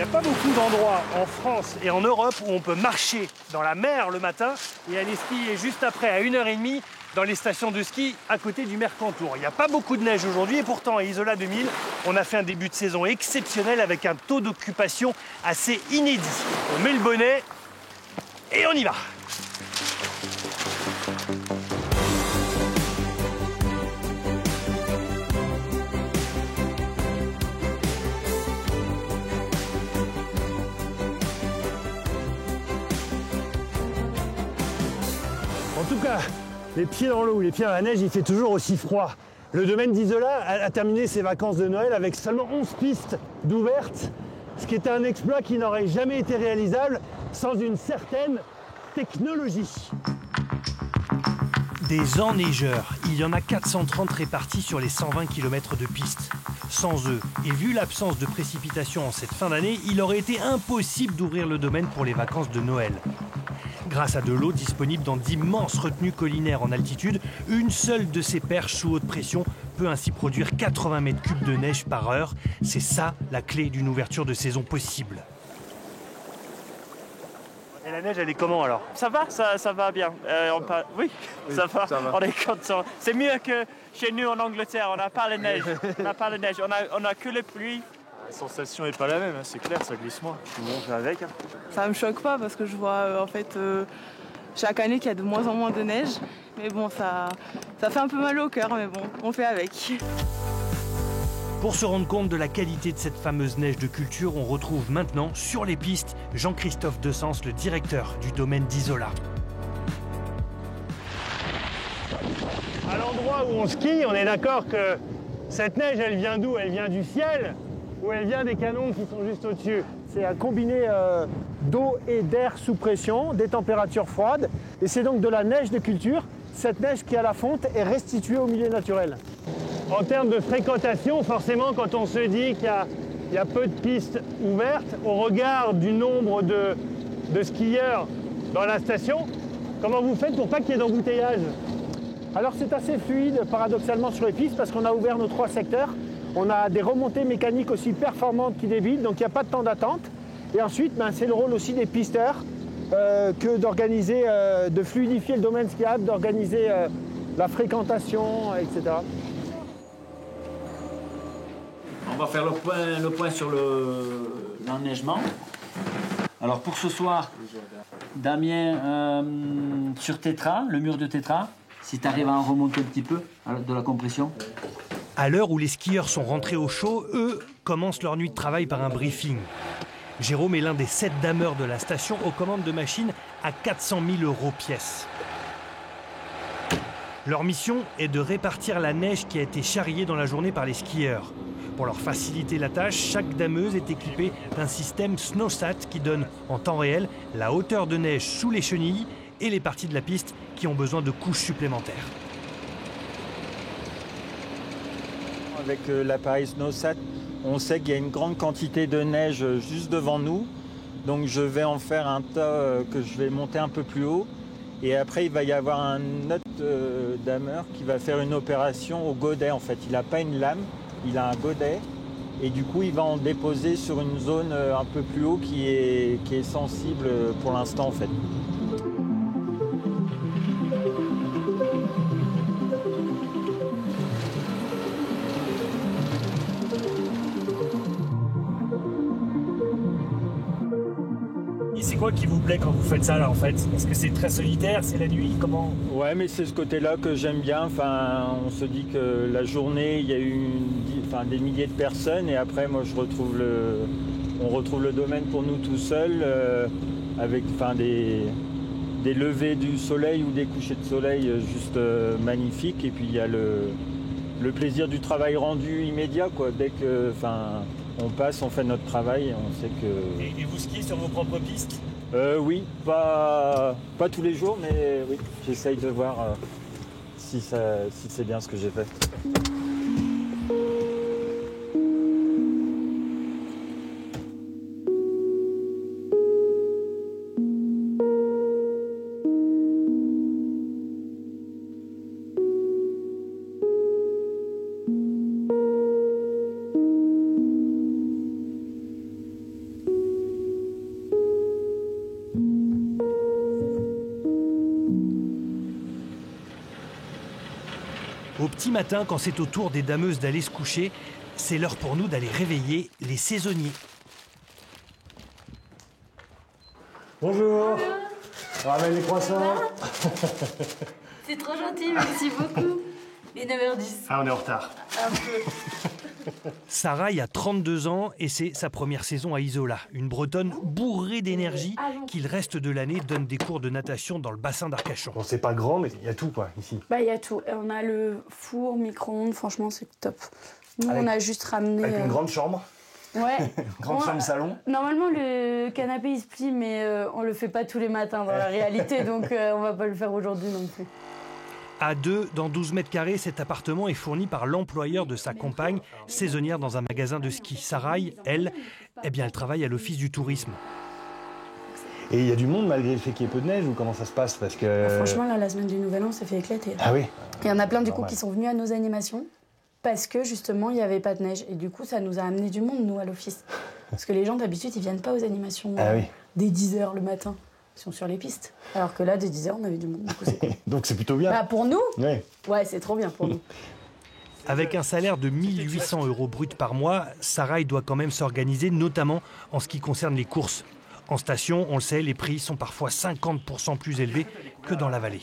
n'y a pas beaucoup d'endroits en France et en Europe où on peut marcher dans la mer le matin et aller skier juste après à 1h30 dans les stations de ski à côté du Mercantour. Il n'y a pas beaucoup de neige aujourd'hui et pourtant à Isola 2000, on a fait un début de saison exceptionnel avec un taux d'occupation assez inédit. On met le bonnet et on y va. En tout cas, les pieds dans l'eau ou les pieds dans la neige, il fait toujours aussi froid. Le domaine d'Isola a terminé ses vacances de Noël avec seulement 11 pistes d'ouvertes, ce qui était un exploit qui n'aurait jamais été réalisable sans une certaine technologie. Des enneigeurs, il y en a 430 répartis sur les 120 km de pistes. Sans eux, et vu l'absence de précipitations en cette fin d'année, il aurait été impossible d'ouvrir le domaine pour les vacances de Noël. Grâce à de l'eau disponible dans d'immenses retenues collinaires en altitude, une seule de ces perches sous haute pression peut ainsi produire 80 mètres cubes de neige par heure. C'est ça la clé d'une ouverture de saison possible. Et la neige, elle est comment alors? Ça va, ça va bien. Oui, ça va. On est content. C'est mieux que chez nous en Angleterre. On n'a pas la neige. On a que la pluie. La sensation n'est pas la même, hein, c'est clair, ça glisse moins. On fait avec. Hein. Ça me choque pas parce que je vois chaque année qu'il y a de moins en moins de neige. Mais bon, ça fait un peu mal au cœur, mais bon, on fait avec. Pour se rendre compte de la qualité de cette fameuse neige de culture, on retrouve maintenant sur les pistes Jean-Christophe Desens, le directeur du domaine d'Isola. À l'endroit où on skie, on est d'accord que cette neige, elle vient d'où? Elle vient du ciel ou elle vient des canons qui sont juste au-dessus? C'est un combiné d'eau et d'air sous pression, des températures froides. Et c'est donc de la neige de culture. Cette neige qui, à la fonte, est restituée au milieu naturel. En termes de fréquentation, forcément, quand on se dit qu'il y a peu de pistes ouvertes, au regard du nombre de skieurs dans la station, comment vous faites pour pas qu'il y ait d'embouteillage? Alors c'est assez fluide, paradoxalement, sur les pistes, parce qu'on a ouvert nos 3 secteurs. On a des remontées mécaniques aussi performantes qui dévident, donc il n'y a pas de temps d'attente. Et ensuite, c'est le rôle aussi des pisteurs que d'organiser, de fluidifier le domaine skiable, d'organiser la fréquentation, etc. On va faire le point sur l'enneigement. Alors pour ce soir, Damien, sur Tétra, le mur de Tétra, si tu arrives à en remonter un petit peu de la compression. À l'heure où les skieurs sont rentrés au chaud, eux commencent leur nuit de travail par un briefing. Jérôme est l'un des 7 dameurs de la station aux commandes de machines à 400 000 € pièce. Leur mission est de répartir la neige qui a été charriée dans la journée par les skieurs. Pour leur faciliter la tâche, chaque dameuse est équipée d'un système SnowSat qui donne en temps réel la hauteur de neige sous les chenilles et les parties de la piste qui ont besoin de couches supplémentaires. Avec l'appareil SnowSat, on sait qu'il y a une grande quantité de neige juste devant nous. Donc je vais en faire un tas que je vais monter un peu plus haut. Et après, il va y avoir un autre dameur qui va faire une opération au godet. En fait, il n'a pas une lame, il a un godet. Et du coup, il va en déposer sur une zone un peu plus haut qui est sensible pour l'instant, en fait. C'est quoi qui vous plaît quand vous faites ça là en fait? Est-ce que c'est très solitaire, c'est la nuit, comment? Ouais, mais c'est ce côté-là que j'aime bien. Enfin, on se dit que la journée, il y a eu des milliers de personnes et après, moi, on retrouve le domaine pour nous tout seuls avec des levées du soleil ou des couchers de soleil juste magnifiques. Et puis, il y a le plaisir du travail rendu immédiat, quoi. Dès que, on passe, on fait notre travail, on sait que... Et vous skiez sur vos propres pistes? Oui, pas tous les jours, mais oui, j'essaye de voir si c'est bien ce que j'ai fait. Au petit matin, quand c'est au tour des dameuses d'aller se coucher, c'est l'heure pour nous d'aller réveiller les saisonniers. Bonjour. On ramène les croissants. C'est trop gentil, merci beaucoup. Il est 9h10. Ah, on est en retard. Un peu. Sarai a 32 ans et c'est sa première saison à Isola. Une Bretonne bourrée d'énergie qui, le reste de l'année, donne des cours de natation dans le bassin d'Arcachon. Bon, c'est pas grand, mais il y a tout, quoi, ici. Bah, il y a tout. On a le four, micro-ondes, franchement, c'est top. Nous, on a juste ramené... Avec une grande chambre. Ouais. Grande chambre salon. Normalement, le canapé, il se plie, mais on le fait pas tous les matins dans la réalité, donc on va pas le faire aujourd'hui non plus. À deux, dans 12 mètres carrés, cet appartement est fourni par l'employeur de sa compagne, saisonnière dans un magasin de ski. Sarai, elle, elle travaille à l'office du tourisme. Et il y a du monde malgré le fait qu'il y ait peu de neige ou comment ça se passe parce que... Franchement, là, la semaine du Nouvel An, ça fait éclater. Ah oui. Il y en a plein du coup qui sont venus à nos animations parce que justement, il n'y avait pas de neige. Et du coup, ça nous a amené du monde, nous, à l'office. Parce que les gens, d'habitude, ils viennent pas aux animations dès 10h le matin. Ils sont sur les pistes. Alors que là, dès 10h, on avait du monde. Du coup, c'est cool. Donc c'est plutôt bien. Bah, pour nous, ouais, c'est trop bien pour nous. Avec un salaire de 1 800 € brut par mois, Sarai doit quand même s'organiser, notamment en ce qui concerne les courses. En station, on le sait, les prix sont parfois 50% plus élevés que dans la vallée.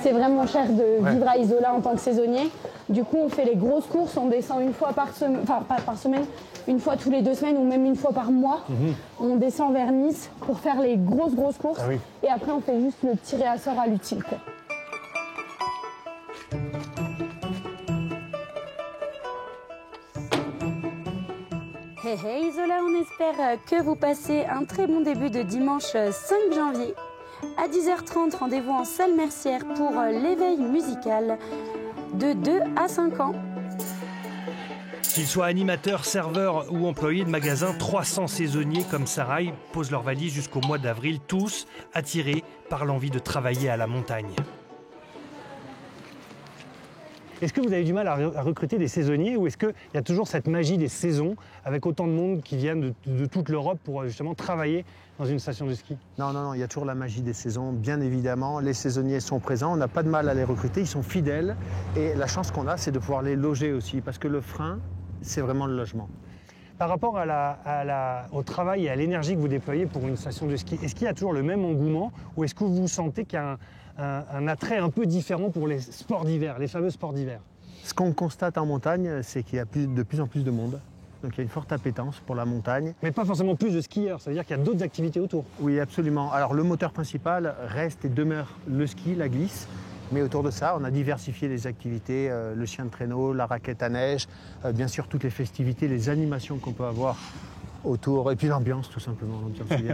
C'est vraiment cher de vivre à Isola en tant que saisonnier. Du coup, on fait les grosses courses, on descend une fois par semaine, enfin pas par semaine, une fois tous les 2 semaines ou même une fois par mois. On descend vers Nice pour faire les grosses courses. Ah oui. Et après, on fait juste le petit réassort à l'utile. Hey Isola, on espère que vous passez un très bon début de dimanche 5 janvier. À 10h30, rendez-vous en salle Mercière pour l'éveil musical de 2 à 5 ans. Qu'ils soient animateurs, serveurs ou employés de magasins, 300 saisonniers comme Sarai posent leurs valises jusqu'au mois d'avril, tous attirés par l'envie de travailler à la montagne. Est-ce que vous avez du mal à recruter des saisonniers ou est-ce qu'il y a toujours cette magie des saisons avec autant de monde qui viennent de toute l'Europe pour justement travailler dans une station de ski? Non, il y a toujours la magie des saisons, bien évidemment. Les saisonniers sont présents, on n'a pas de mal à les recruter, ils sont fidèles. Et la chance qu'on a, c'est de pouvoir les loger aussi, parce que le frein, c'est vraiment le logement. Par rapport au travail et à l'énergie que vous déployez pour une station de ski, est-ce qu'il y a toujours le même engouement ou est-ce que vous sentez qu'il y a un attrait un peu différent pour les sports d'hiver, les fameux sports d'hiver? Ce qu'on constate en montagne, c'est qu'il y a de plus en plus de monde. Donc il y a une forte appétence pour la montagne. Mais pas forcément plus de skieurs, ça veut dire qu'il y a d'autres activités autour? Oui, absolument. Alors le moteur principal reste et demeure le ski, la glisse. Mais autour de ça, on a diversifié les activités, le chien de traîneau, la raquette à neige, bien sûr toutes les festivités, les animations qu'on peut avoir autour, et puis l'ambiance tout simplement.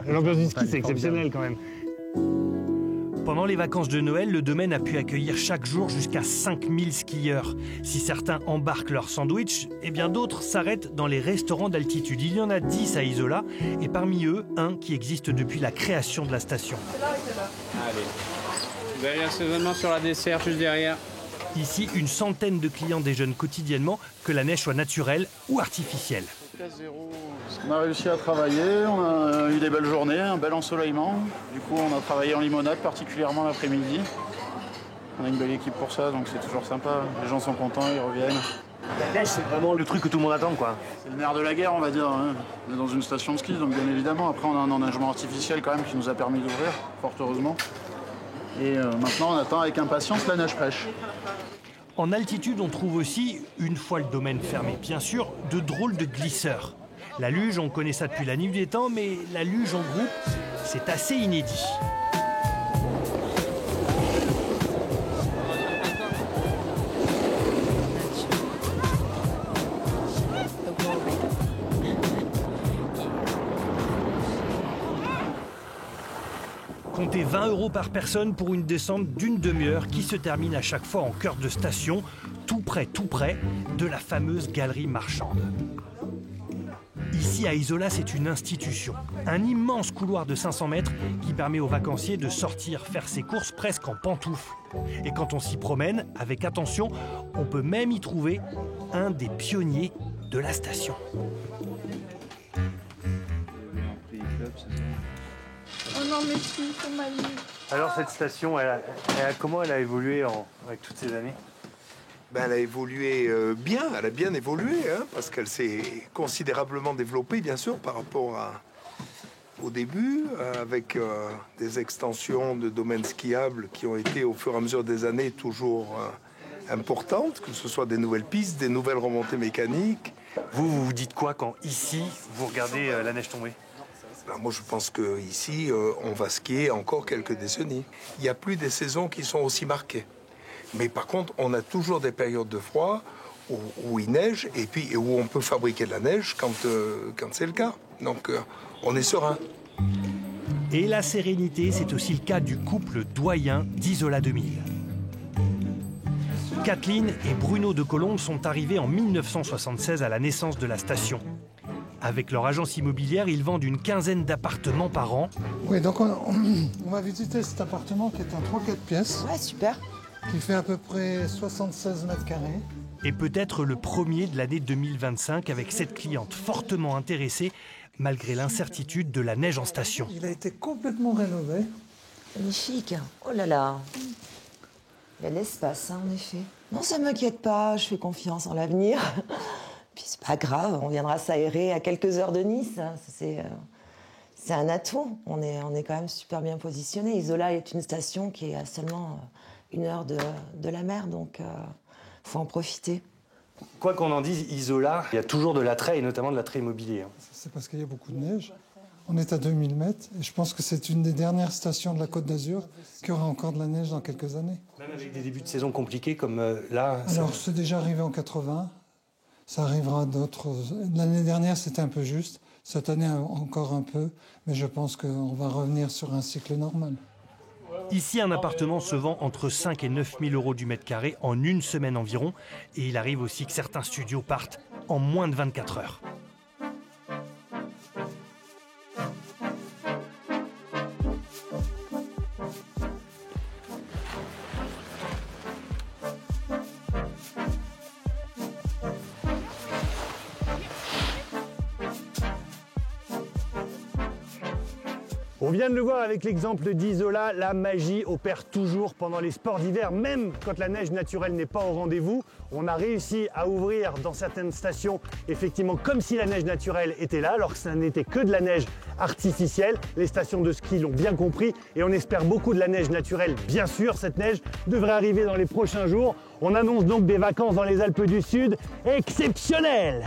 L'ambiance du ski, c'est exceptionnel quand même. Pendant les vacances de Noël, le domaine a pu accueillir chaque jour jusqu'à 5000 skieurs. Si certains embarquent leur sandwich, eh bien d'autres s'arrêtent dans les restaurants d'altitude. Il y en a 10 à Isola, et parmi eux, un qui existe depuis la création de la station. Allez. Vous avez l'assaisonnement sur la dessert juste derrière. Ici, une centaine de clients déjeunent quotidiennement, que la neige soit naturelle ou artificielle. On a réussi à travailler, on a eu des belles journées, un bel ensoleillement. Du coup, on a travaillé en limonade, particulièrement l'après-midi. On a une belle équipe pour ça, donc c'est toujours sympa. Les gens sont contents, ils reviennent. La neige, c'est vraiment le truc que tout le monde attend, quoi. C'est le nerf de la guerre, on va dire. Hein. On est dans une station de ski, donc bien évidemment. Après, on a un enneigement artificiel quand même qui nous a permis d'ouvrir, fort heureusement. Et maintenant, on attend avec impatience la neige fraîche. En altitude, on trouve aussi, une fois le domaine fermé bien sûr, de drôles de glisseurs. La luge, on connaît ça depuis la nuit des temps, mais la luge en groupe, c'est assez inédit. Comptez 20 € par personne pour une descente d'une demi-heure qui se termine à chaque fois en cœur de station, tout près de la fameuse galerie marchande. Ici à Isola, c'est une institution. Un immense couloir de 500 mètres qui permet aux vacanciers de sortir faire ses courses presque en pantoufles. Et quand on s'y promène, avec attention, on peut même y trouver un des pionniers de la station. Oh dans mes filles, sont magnifiques. Alors cette station, comment elle a évolué avec toutes ces années? Elle a évolué bien, elle a bien évolué, hein, parce qu'elle s'est considérablement développée, bien sûr, par rapport au début, avec des extensions de domaines skiables qui ont été, au fur et à mesure des années, toujours importantes, que ce soit des nouvelles pistes, des nouvelles remontées mécaniques. Vous vous dites quoi quand, ici, vous regardez la neige tomber? Moi, je pense qu'ici, on va skier encore quelques décennies. Il n'y a plus des saisons qui sont aussi marquées. Mais par contre, on a toujours des périodes de froid où il neige et puis où on peut fabriquer de la neige quand c'est le cas. Donc, on est serein. Et la sérénité, c'est aussi le cas du couple doyen d'Isola 2000. Kathleen et Bruno de Colombe sont arrivés en 1976 à la naissance de la station. Avec leur agence immobilière, ils vendent une quinzaine d'appartements par an. Oui, donc on va visiter cet appartement qui est en 3-4 pièces. Ouais, super. Qui fait à peu près 76 mètres carrés. Et peut-être le premier de l'année 2025 avec cette cliente fortement intéressée, malgré l'incertitude de la neige en station. Il a été complètement rénové. Magnifique. Oh là là. Il y a de l'espace, hein, en effet. Non, ça ne m'inquiète pas, je fais confiance en l'avenir. Puis c'est pas grave, on viendra s'aérer à quelques heures de Nice. C'est un atout. On est quand même super bien positionné. Isola est une station qui est à seulement 1 heure de la mer, donc faut en profiter. Quoi qu'on en dise, Isola, il y a toujours de l'attrait, et notamment de l'attrait immobilier. C'est parce qu'il y a beaucoup de neige. On est à 2000 mètres, et je pense que c'est une des dernières stations de la Côte d'Azur qui aura encore de la neige dans quelques années. Même avec des débuts de saison compliqués comme là. Alors, c'est déjà arrivé en 80. Ça arrivera d'autres. L'année dernière, c'était un peu juste. Cette année, encore un peu. Mais je pense qu'on va revenir sur un cycle normal. Ici, un appartement se vend entre 5 et 9 000 euros du mètre carré en 1 semaine environ. Et il arrive aussi que certains studios partent en moins de 24 heures. On vient de le voir avec l'exemple d'Isola, la magie opère toujours pendant les sports d'hiver, même quand la neige naturelle n'est pas au rendez-vous. On a réussi à ouvrir dans certaines stations, effectivement, comme si la neige naturelle était là, alors que ça n'était que de la neige artificielle. Les stations de ski l'ont bien compris et on espère beaucoup de la neige naturelle, bien sûr. Cette neige devrait arriver dans les prochains jours. On annonce donc des vacances dans les Alpes du Sud exceptionnelles.